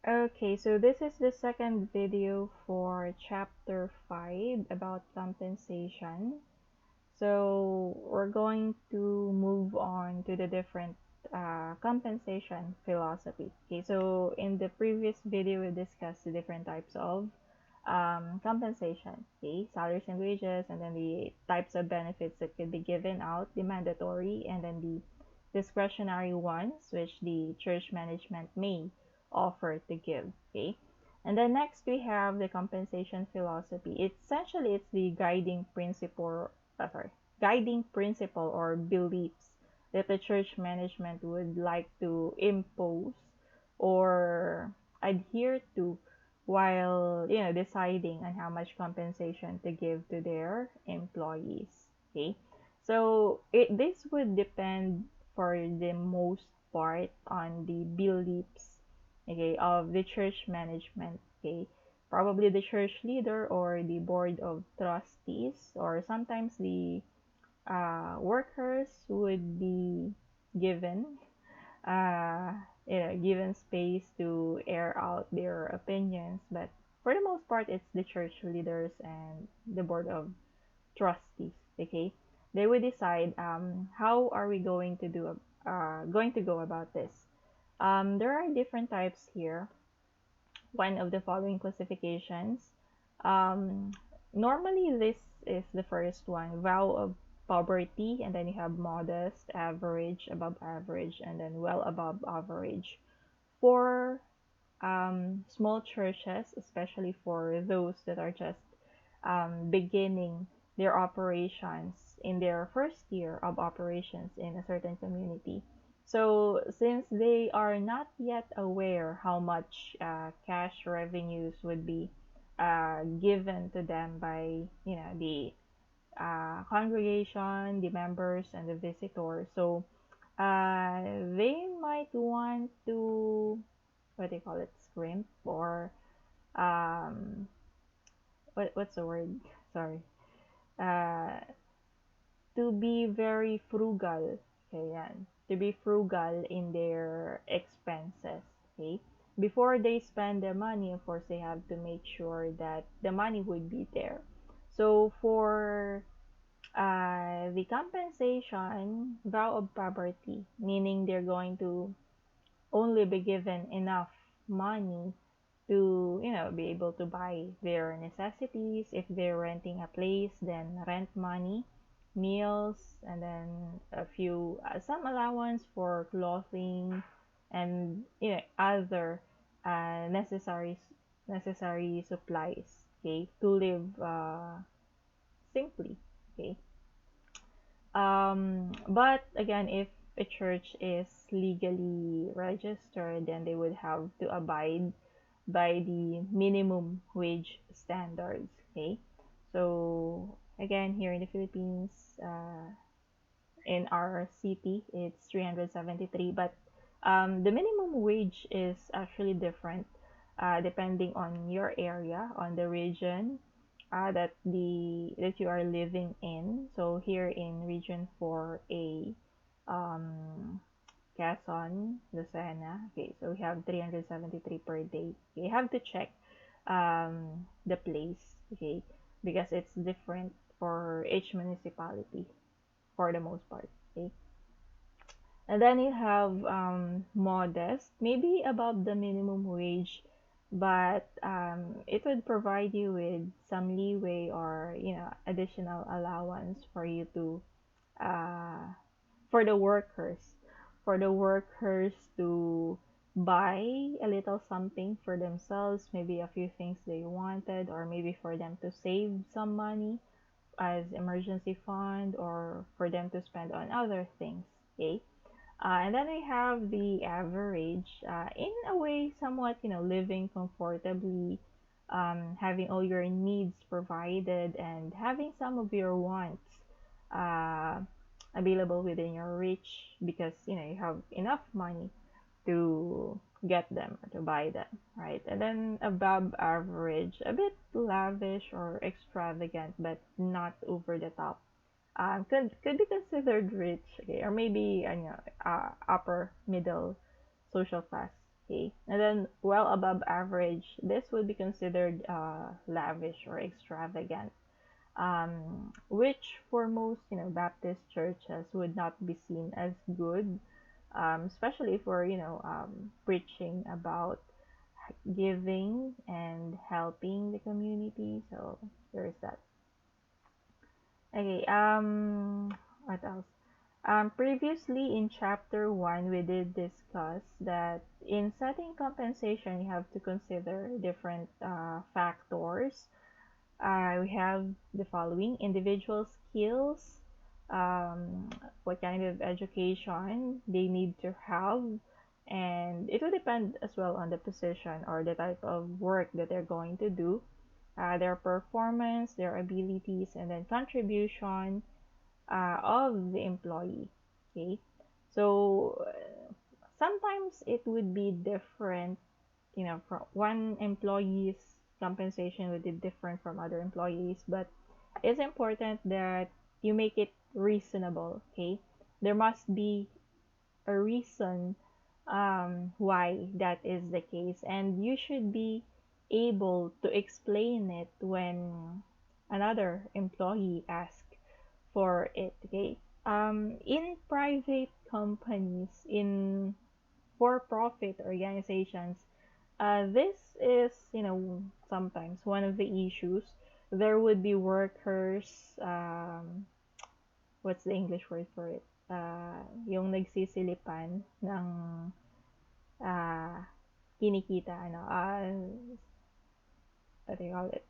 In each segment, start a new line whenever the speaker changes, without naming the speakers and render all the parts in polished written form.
Okay, so this is the second video for chapter 5 about compensation. So we're going to move on to the different compensation philosophy. Okay, so in the previous video, we discussed the different types of compensation. Okay, salaries and wages, and then the types of benefits that could be given out, the mandatory, and then the discretionary ones, which the church management may offer to give. Okay, and then next we have the compensation philosophy. It's the guiding principle or beliefs that the church management would like to impose or adhere to while deciding on how much compensation to give to their employees. Okay, so this would depend for the most part on the beliefs, okay, of the church management. Okay, probably the church leader or the board of trustees, or sometimes the workers would be given uh, given space to air out their opinions. But for the most part, it's the church leaders and the board of trustees. Okay, they would decide how are we going to go about this. There are different types here. One of the following classifications. Um, Normally, this is the first one: vow of poverty, and then you have modest, average, above average, and then well above average. For small churches, especially for those that are just beginning their operations in their first year of operations in a certain community. So, since they are not yet aware how much cash revenues would be given to them by the congregation, the members, and the visitors, so they might want to, what do you call it, scrimp, or um, what's the word? Sorry. Uh, to be very frugal. Okay, yan. To be frugal in their expenses. Okay. Before they spend their money, of course, they have to make sure that the money would be there. So for the compensation, vow of poverty, meaning they're going to only be given enough money to be able to buy their necessities. If they're renting a place, then rent money, meals, and then a few some allowance for clothing, and other necessary supplies, okay, to live simply. Okay. But again, if a church is legally registered, then they would have to abide by the minimum wage standards. Okay, so again, here in the Philippines, in our city, it's 373, but the minimum wage is actually different depending on your area, on the region that you are living in. So here in region 4A, um, Quezon, Lucena. Okay, so we have 373 per day. You have to check the place, okay, because it's different for each municipality for the most part. Okay, and then you have modest, maybe above the minimum wage, but it would provide you with some leeway or additional allowance for you to uh, for the workers to buy a little something for themselves, maybe a few things they wanted, or maybe for them to save some money as emergency fund, or for them to spend on other things. Okay, and then we have the average, in a way, somewhat, living comfortably, having all your needs provided, and having some of your wants uh, available within your reach, because you have enough money to get them or to buy them, right? And then above average, a bit lavish or extravagant, but not over the top. Could be considered rich, okay, or maybe upper middle social class. Okay, and then well above average, this would be considered lavish or extravagant, which for most Baptist churches would not be seen as good, especially if we're preaching about giving and helping the community. So there's that. Okay, what else? Previously in chapter 1, we did discuss that in setting compensation, you have to consider different factors. We have the following: individual skills, um, what kind of education they need to have, and it will depend as well on the position or the type of work that they're going to do, their performance, their abilities, and then contribution of the employee. Okay, so sometimes it would be different, from one employee's compensation would be different from other employees, but it's important that you make it reasonable. Okay, there must be a reason why that is the case, and you should be able to explain it when another employee asks for it. Okay, in private companies, in for-profit organizations, this is, sometimes one of the issues. There would be workers, what's the English word for it? Yung nagsisilipan ng uh, kinikita, what do you call it?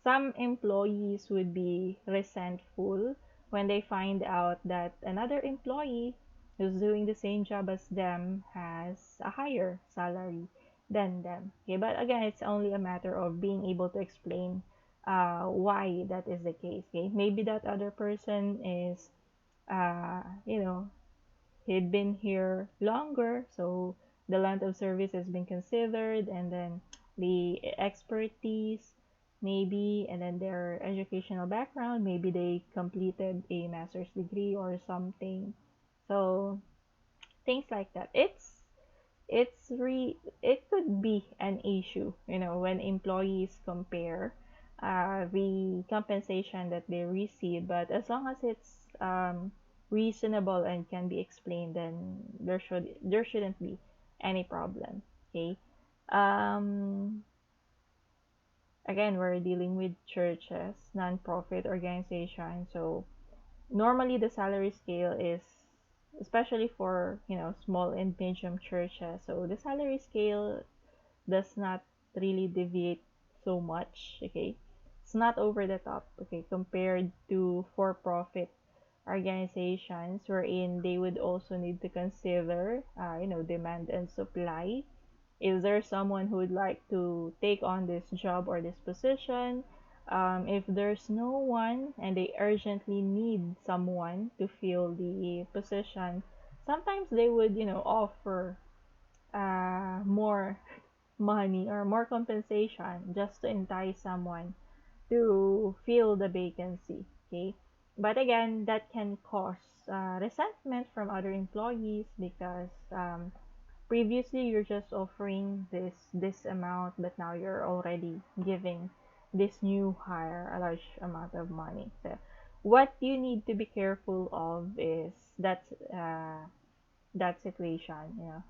Some employees would be resentful when they find out that another employee who's doing the same job as them has a higher salary than them. Okay, but again, it's only a matter of being able to explain why that is the case. Okay, maybe that other person is, uh, you know, he'd been here longer, so the length of service has been considered, and then the expertise, maybe, and then their educational background, maybe they completed a master's degree or something. So things like that. It could be an issue, when employees compare the compensation that they receive, but as long as it's reasonable and can be explained, then there shouldn't be any problem. Okay. Um, Again, we're dealing with churches, non-profit organizations, so normally the salary scale is, especially for small and medium churches, so the salary scale does not really deviate so much. Okay, it's not over the top, okay, compared to for-profit organizations, wherein they would also need to consider demand and supply. Is there someone who would like to take on this job or this position? If there's no one and they urgently need someone to fill the position, sometimes they would, offer more money or more compensation just to entice someone to fill the vacancy. Okay, but again, that can cause resentment from other employees because previously you're just offering this amount, but now you're already giving this new hire a large amount of money. So what you need to be careful of is uh, that situation.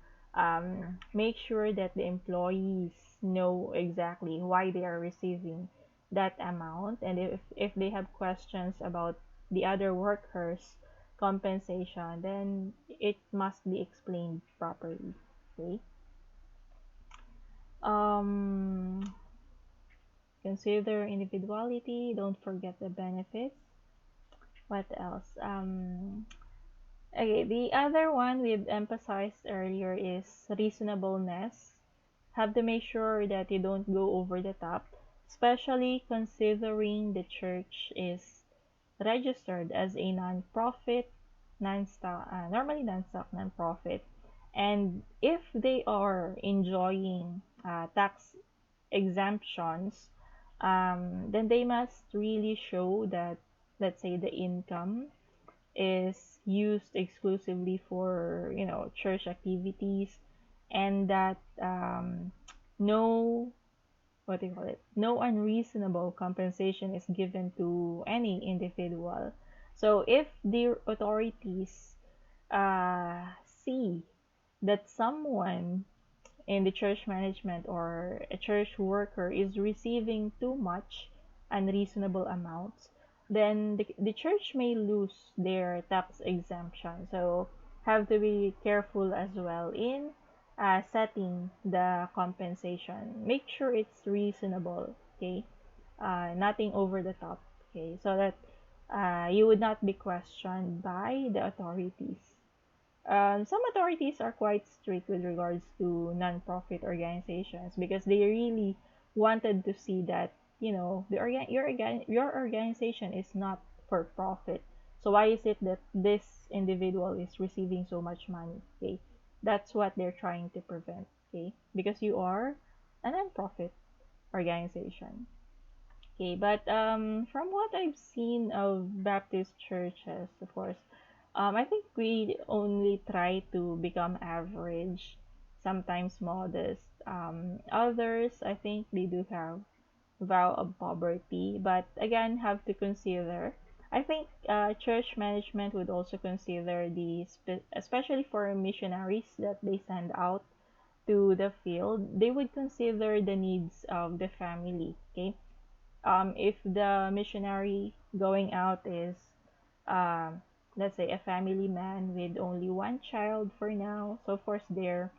Make sure that the employees know exactly why they are receiving that amount, and if they have questions about the other workers compensation, then it must be explained properly. Okay. um Consider individuality, don't forget the benefits. What else? Okay, the other one we've emphasized earlier is reasonableness. Have to make sure that you don't go over the top, especially considering the church is registered as a non-profit, non-stock, normally non-stock, non-profit. And if they are enjoying tax exemptions, then they must really show that, let's say, the income is used exclusively for church activities, and that no, what do you call it, no unreasonable compensation is given to any individual. So if the authorities uh, see that someone in the church management or a church worker is receiving too much unreasonable amounts, then the church may lose their tax exemption. So have to be careful as well in setting the compensation. Make sure it's reasonable, okay? Nothing over the top, okay? So that you would not be questioned by the authorities. Some authorities are quite strict with regards to non-profit organizations because they really wanted to see that, you know, your organization is not for profit. So why is it that this individual is receiving so much money? Okay, that's what they're trying to prevent. Okay, because you are a non-profit organization. Okay, but from what I've seen of Baptist churches, of course, I think we only try to become average, sometimes modest. Others, I think they do have vow of poverty, but again, have to consider. I think church management would also consider especially for missionaries that they send out to the field, they would consider the needs of the family. Okay, if the missionary going out is um, let's say a family man with only one child for now, so of course their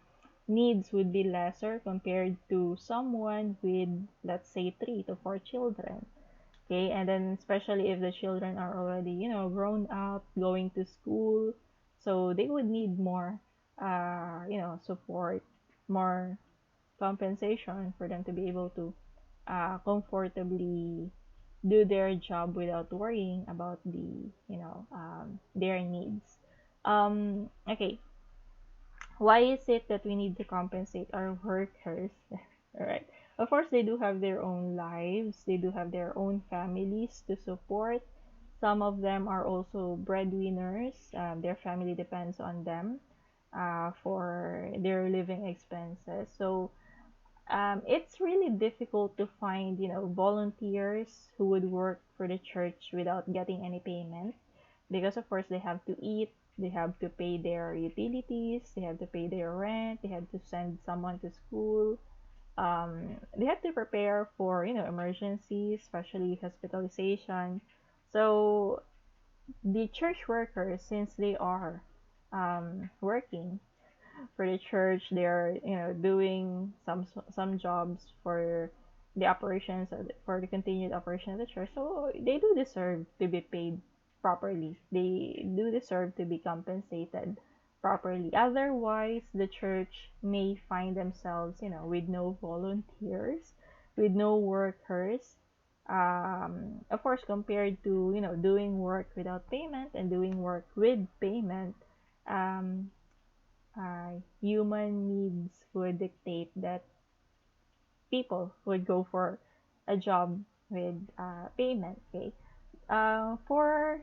needs would be lesser compared to someone with, let's say, 3 to 4 children. Okay, and then especially if the children are already, you know, grown up, going to school, so they would need more support, more compensation for them to be able to comfortably do their job without worrying about their needs. Okay, why is it that we need to compensate our workers? All right, of course they do have their own lives, they do have their own families to support. Some of them are also breadwinners. Their family depends on them for their living expenses. So it's really difficult to find, you know, volunteers who would work for the church without getting any payment because, of course, they have to eat, they have to pay their utilities, they have to pay their rent, they have to send someone to school. They have to prepare for, you know, emergencies, especially hospitalization. So the church workers, since they are working for the church, they're, you know, doing some jobs for the operations for the continued operation of the church, so they do deserve to be paid properly, they do deserve to be compensated properly. Otherwise the church may find themselves, you know, with no volunteers, with no workers. Of course, compared to, you know, doing work without payment and doing work with payment, um, human needs would dictate that people would go for a job with payment. Okay, for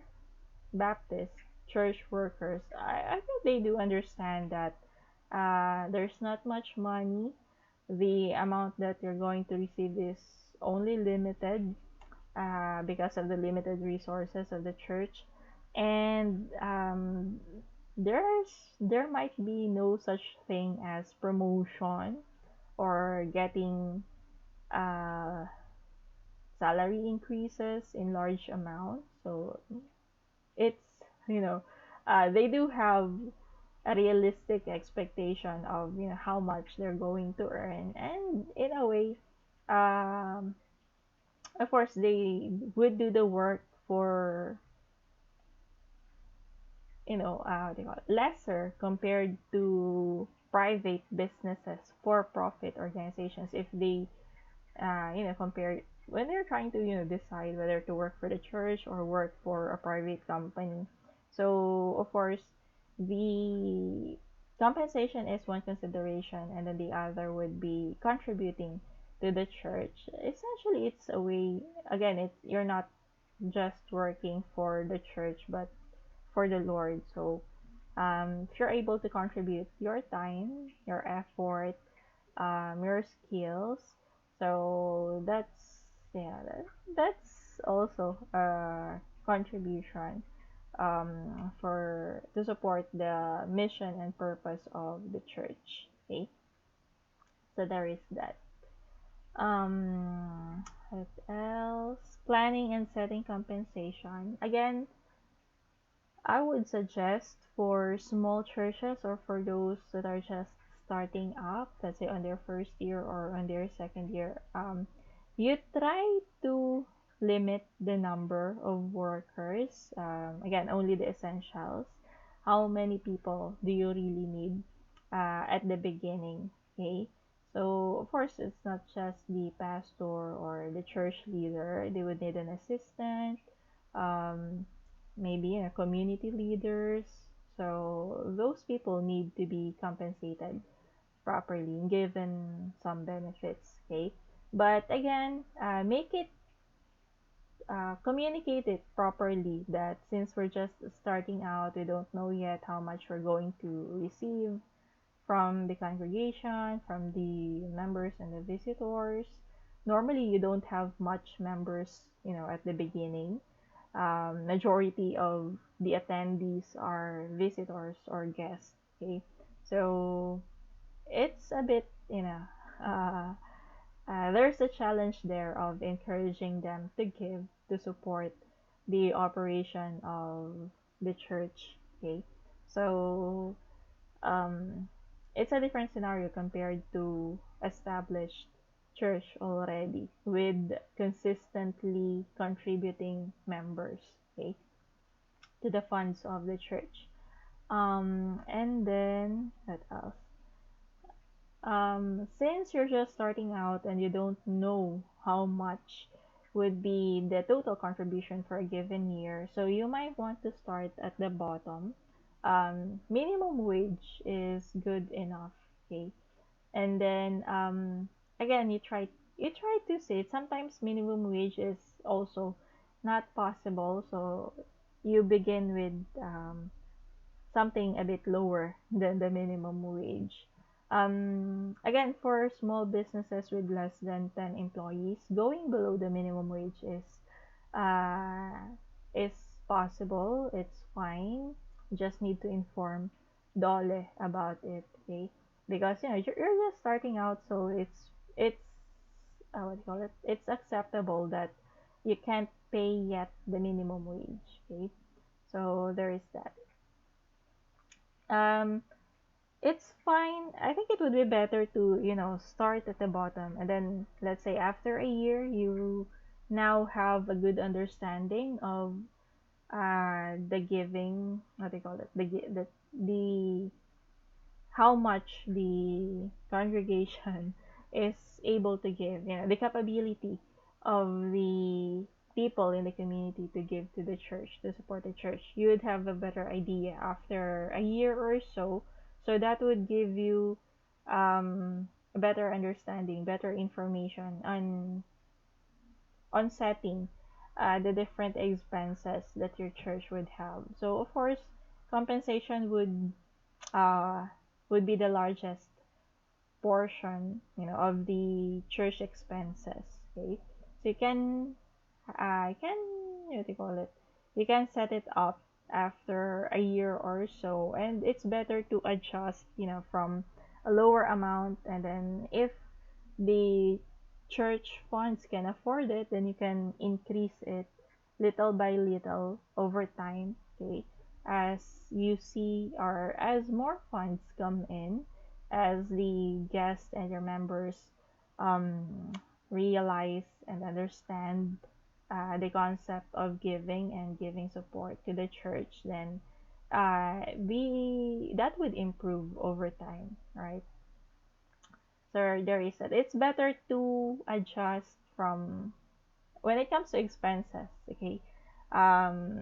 Baptist church workers, I think they do understand that there's not much money. The amount that you're going to receive is only limited because of the limited resources of the church, and there might be no such thing as promotion or getting uh, salary increases in large amounts. So it's, you know, they do have a realistic expectation of, you know, how much they're going to earn, and in a way, um, of course they would do the work for, you know, what do you call it, lesser compared to private businesses, for profit organizations, if they compare when they're trying to, you know, decide whether to work for the church or work for a private company. So of course the compensation is one consideration, and then the other would be contributing to the church. Essentially it's a way, again, it's, you're not just working for the church but for the Lord. So If you're able to contribute your time, your effort, your skills, so that's also a contribution for to support the mission and purpose of the church. Okay, so there is that. What else? Planning and setting compensation. Again, I would suggest for small churches or for those that are just starting up, let's say on their first year or on their second year, you try to limit the number of workers. Again, only the essentials. How many people do you really need at the beginning? Okay. So, of course, it's not just the pastor or the church leader. They would need an assistant, um, maybe community leaders. So those people need to be compensated properly, given some benefits. Okay, but again, make it communicate it properly that since we're just starting out, we don't know yet how much we're going to receive from the congregation, from the members and the visitors. Normally, you don't have much members, at the beginning. Majority of the attendees are visitors or guests. Okay, so it's a bit, uh, there's a challenge there of encouraging them to give to support the operation of the church. Okay, so um, it's a different scenario compared to established church already with consistently contributing members, okay, to the funds of the church. And then what else? Since you're just starting out and you don't know how much would be the total contribution for a given year, so you might want to start at the bottom. Minimum wage is good enough, okay? And then again, you try to say it. Sometimes minimum wage is also not possible, so you begin with something a bit lower than the minimum wage. Again, for small businesses with less than 10 employees, going below the minimum wage uh, is possible. It's fine. Just need to inform Dole about it, okay? Because you're just starting out, so it's what do you call it? It's acceptable that you can't pay yet the minimum wage, okay? So there is that. Um, it's fine. I think it would be better to, start at the bottom and then let's say after a year you now have a good understanding of the giving, what do you call it? The how much the congregation is able to give, the capability of the people in the community to give to the church, to support the church. You would have a better idea after a year or so. So that would give you a better understanding, better information on setting the different expenses that your church would have. So of course, compensation uh, would be the largest portion, of the church expenses. Okay, so you can, what do you call it? You can set it up after a year or so, and it's better to adjust, from a lower amount, and then if the church funds can afford it, then you can increase it little by little over time, okay? As you see, or as more funds come in, as the guests and your members um, realize and understand the concept of giving and giving support to the church, then we that would improve over time, right? So there is that. It's better to adjust from when it comes to expenses, okay?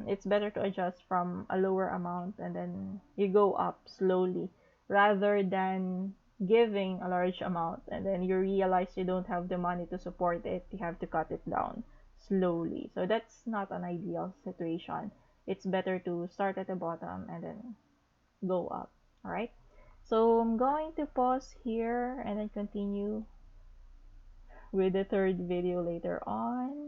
It's better to adjust from a lower amount and then you go up slowly rather than giving a large amount and then you realize you don't have the money to support it. You have to cut it down slowly. So that's not an ideal situation. It's better to start at the bottom and then go up. All right. So I'm going to pause here and then continue with the third video later on.